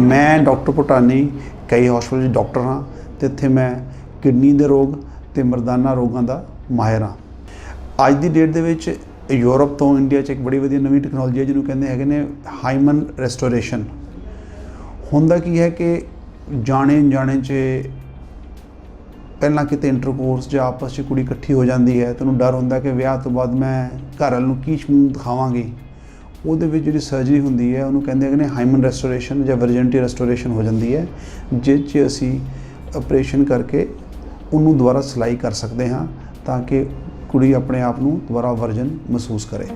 मैं डॉक्टर भुटानी कई हॉस्पिटल डॉक्टर हाँ, तो इत्थे मैं किडनी के रोग तो मरदाना रोगों का माहिर हाँ। अज की डेट दे विच यूरोप तो इंडिया एक बड़ी वधिया नवी टैक्नोलॉजी है जिन्होंने कहते हैं ने हाइमन रेस्टोरेशन। हुंदा की है कि जाने जाने च पहला किते इंटरकोर्स जो आपस में कुड़ी इकट्ठी हो जाती है तो डर होंदा कि विआह तो बाद मैं घर वाल नूं की मूँह दिखावांगी। ਉਹਦੇ ਵਿੱਚ ਜਿਹੜੀ ਸਰਜਰੀ ਹੁੰਦੀ ਹੈ ਉਹਨੂੰ ਕਹਿੰਦੇ ਨੇ ਹਾਈਮਨ ਰੈਸਟੋਰੇਸ਼ਨ ਜਾਂ ਵਰਜਨਟੀ ਰੈਸਟੋਰੇਸ਼ਨ ਹੋ ਜਾਂਦੀ ਹੈ, ਜਿਸ 'ਚ ਅਸੀਂ ਆਪਰੇਸ਼ਨ ਕਰਕੇ ਉਹਨੂੰ ਦੁਬਾਰਾ ਸਿਲਾਈ ਕਰ ਸਕਦੇ ਹਾਂ ਤਾਂ ਕਿ ਕੁੜੀ ਆਪਣੇ ਆਪ ਨੂੰ ਦੁਬਾਰਾ ਵਰਜਨ ਮਹਿਸੂਸ ਕਰੇ।